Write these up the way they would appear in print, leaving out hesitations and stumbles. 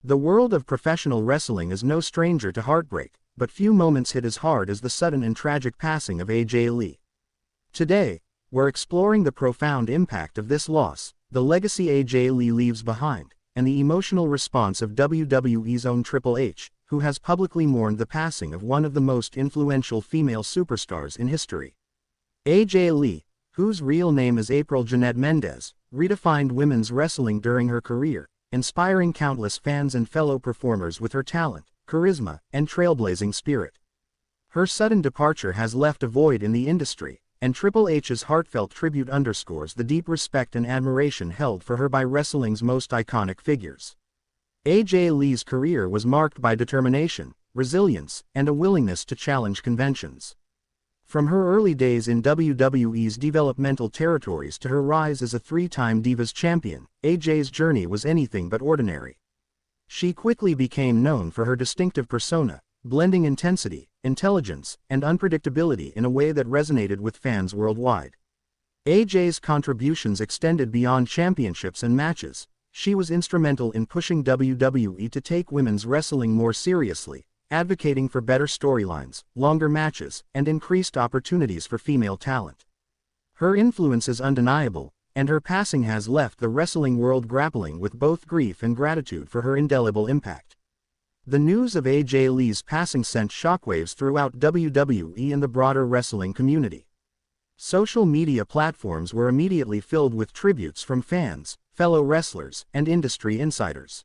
The world of professional wrestling is no stranger to heartbreak, but few moments hit as hard as the sudden and tragic passing of AJ Lee. Today, we're exploring the profound impact of this loss, the legacy AJ Lee leaves behind, and the emotional response of WWE's own Triple H, who has publicly mourned the passing of one of the most influential female superstars in history. AJ Lee, whose real name is April Jeanette Mendez, redefined women's wrestling during her career, inspiring countless fans and fellow performers with her talent, charisma, and trailblazing spirit. Her sudden departure has left a void in the industry, and Triple H's heartfelt tribute underscores the deep respect and admiration held for her by wrestling's most iconic figures. AJ Lee's career was marked by determination, resilience, and a willingness to challenge conventions. From her early days in WWE's developmental territories to her rise as a three-time Divas champion, AJ's journey was anything but ordinary. She quickly became known for her distinctive persona, blending intensity, intelligence, and unpredictability in a way that resonated with fans worldwide. AJ's contributions extended beyond championships and matches. She was instrumental in pushing WWE to take women's wrestling more seriously, advocating for better storylines, longer matches, and increased opportunities for female talent. Her influence is undeniable, and her passing has left the wrestling world grappling with both grief and gratitude for her indelible impact. The news of AJ Lee's passing sent shockwaves throughout WWE and the broader wrestling community. Social media platforms were immediately filled with tributes from fans, fellow wrestlers, and industry insiders.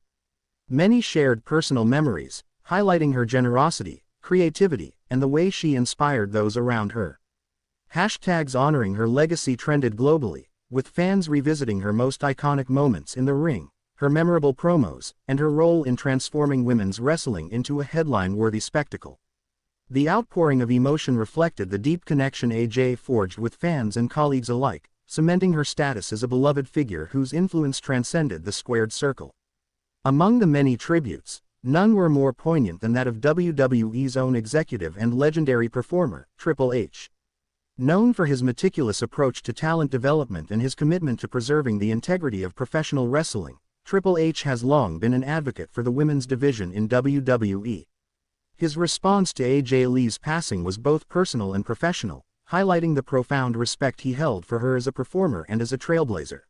Many shared personal memories, highlighting her generosity, creativity, and the way she inspired those around her. Hashtags honoring her legacy trended globally, with fans revisiting her most iconic moments in the ring, her memorable promos, and her role in transforming women's wrestling into a headline-worthy spectacle. The outpouring of emotion reflected the deep connection AJ forged with fans and colleagues alike, cementing her status as a beloved figure whose influence transcended the squared circle. Among the many tributes, none were more poignant than that of WWE's own executive and legendary performer, Triple H. Known for his meticulous approach to talent development and his commitment to preserving the integrity of professional wrestling, Triple H has long been an advocate for the women's division in WWE. His response to AJ Lee's passing was both personal and professional, highlighting the profound respect he held for her as a performer and as a trailblazer.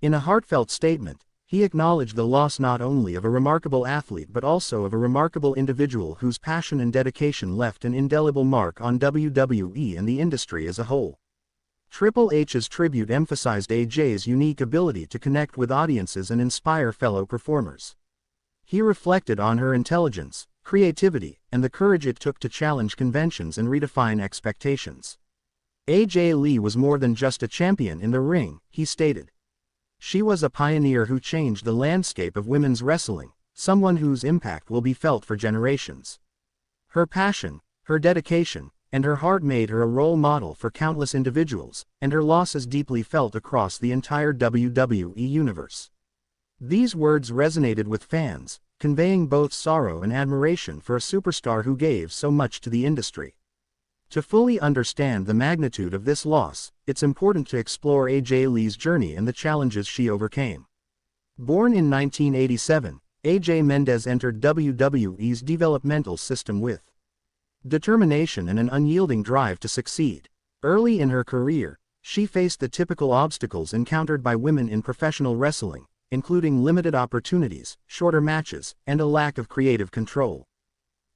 In a heartfelt statement, he acknowledged the loss not only of a remarkable athlete but also of a remarkable individual whose passion and dedication left an indelible mark on WWE and the industry as a whole. Triple H's tribute emphasized AJ's unique ability to connect with audiences and inspire fellow performers. He reflected on her intelligence, creativity, and the courage it took to challenge conventions and redefine expectations. AJ Lee was more than just a champion in the ring, he stated. She was a pioneer who changed the landscape of women's wrestling, someone whose impact will be felt for generations. Her passion, her dedication, and her heart made her a role model for countless individuals, and her loss is deeply felt across the entire WWE universe. These words resonated with fans, conveying both sorrow and admiration for a superstar who gave so much to the industry. To fully understand the magnitude of this loss, it's important to explore AJ Lee's journey and the challenges she overcame. Born in 1987, AJ Mendez entered WWE's developmental system with determination and an unyielding drive to succeed. Early in her career, she faced the typical obstacles encountered by women in professional wrestling, including limited opportunities, shorter matches, and a lack of creative control.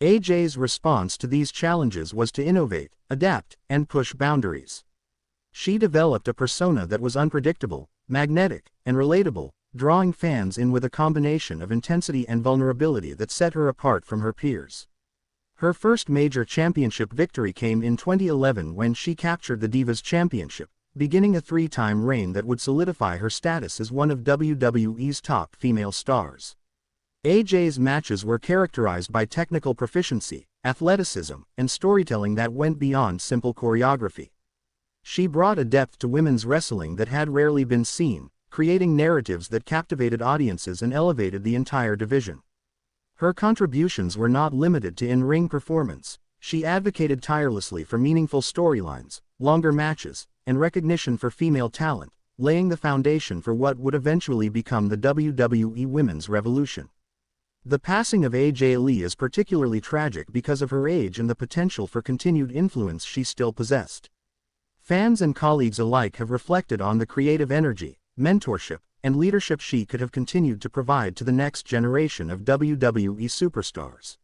AJ's response to these challenges was to innovate, adapt, and push boundaries. She developed a persona that was unpredictable, magnetic, and relatable, drawing fans in with a combination of intensity and vulnerability that set her apart from her peers. Her first major championship victory came in 2011 when she captured the Divas Championship, beginning a three-time reign that would solidify her status as one of WWE's top female stars. AJ's matches were characterized by technical proficiency, athleticism, and storytelling that went beyond simple choreography. She brought a depth to women's wrestling that had rarely been seen, creating narratives that captivated audiences and elevated the entire division. Her contributions were not limited to in-ring performance. She advocated tirelessly for meaningful storylines, longer matches, and recognition for female talent, laying the foundation for what would eventually become the WWE Women's Revolution. The passing of AJ Lee is particularly tragic because of her age and the potential for continued influence she still possessed. Fans and colleagues alike have reflected on the creative energy, mentorship, and leadership she could have continued to provide to the next generation of WWE superstars.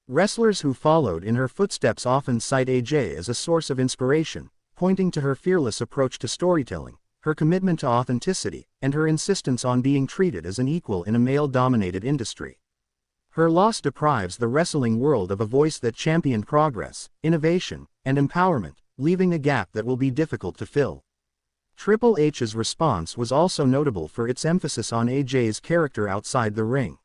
Wrestlers who followed in her footsteps often cite AJ as a source of inspiration, pointing to her fearless approach to storytelling, her commitment to authenticity, and her insistence on being treated as an equal in a male-dominated industry. Her loss deprives the wrestling world of a voice that championed progress, innovation, and empowerment, leaving a gap that will be difficult to fill. Triple H's response was also notable for its emphasis on AJ's character outside the ring.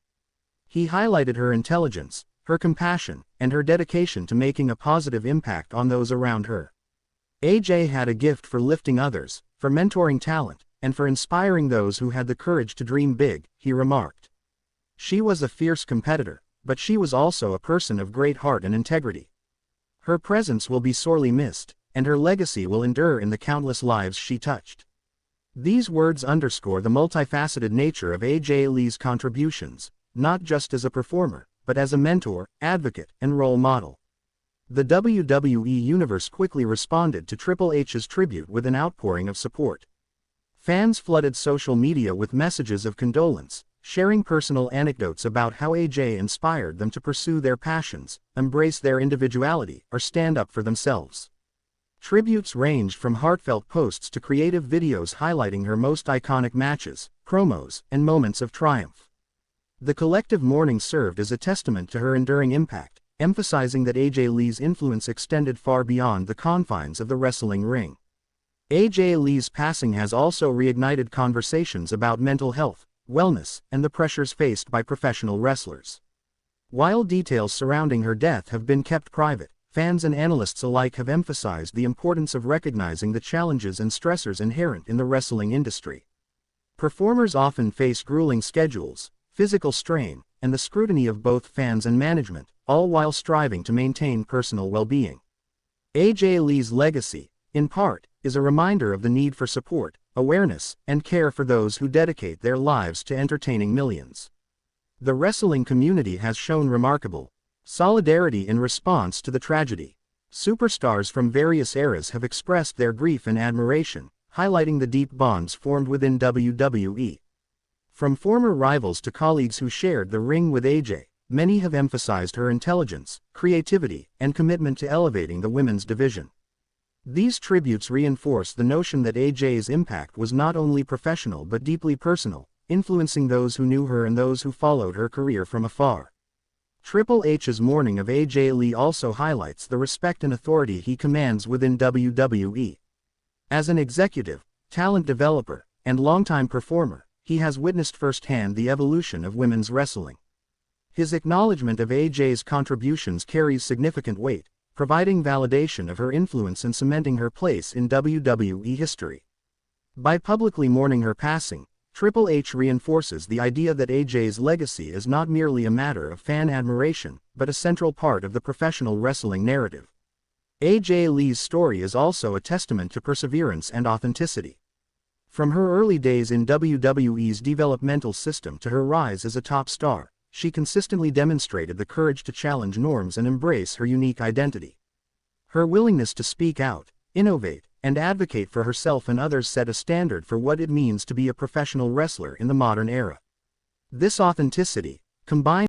He highlighted her intelligence, her compassion, and her dedication to making a positive impact on those around her. AJ had a gift for lifting others, for mentoring talent, and for inspiring those who had the courage to dream big, he remarked. She was a fierce competitor, but she was also a person of great heart and integrity. Her presence will be sorely missed, and her legacy will endure in the countless lives she touched. These words underscore the multifaceted nature of AJ Lee's contributions, not just as a performer, but as a mentor, advocate, and role model. The WWE Universe quickly responded to Triple H's tribute with an outpouring of support. Fans flooded social media with messages of condolence, sharing personal anecdotes about how AJ inspired them to pursue their passions, embrace their individuality, or stand up for themselves. Tributes ranged from heartfelt posts to creative videos highlighting her most iconic matches, promos, and moments of triumph. The collective mourning served as a testament to her enduring impact, emphasizing that AJ Lee's influence extended far beyond the confines of the wrestling ring. AJ Lee's passing has also reignited conversations about mental health, wellness, and the pressures faced by professional wrestlers. While details surrounding her death have been kept private, fans and analysts alike have emphasized the importance of recognizing the challenges and stressors inherent in the wrestling industry. Performers often face grueling schedules, physical strain, and the scrutiny of both fans and management, all while striving to maintain personal well-being. AJ Lee's legacy, in part, is a reminder of the need for support, awareness, and care for those who dedicate their lives to entertaining millions. The wrestling community has shown remarkable solidarity in response to the tragedy. Superstars from various eras have expressed their grief and admiration, highlighting the deep bonds formed within WWE. From former rivals to colleagues who shared the ring with AJ, many have emphasized her intelligence, creativity, and commitment to elevating the women's division. These tributes reinforce the notion that AJ's impact was not only professional but deeply personal, influencing those who knew her and those who followed her career from afar. Triple H's mourning of AJ Lee also highlights the respect and authority he commands within WWE. As an executive, talent developer, and longtime performer, he has witnessed firsthand the evolution of women's wrestling. His acknowledgement of AJ's contributions carries significant weight, providing validation of her influence and cementing her place in WWE history. By publicly mourning her passing, Triple H reinforces the idea that AJ's legacy is not merely a matter of fan admiration, but a central part of the professional wrestling narrative. AJ Lee's story is also a testament to perseverance and authenticity. From her early days in WWE's developmental system to her rise as a top star, she consistently demonstrated the courage to challenge norms and embrace her unique identity. Her willingness to speak out, innovate, and advocate for herself and others set a standard for what it means to be a professional wrestler in the modern era. This authenticity, combined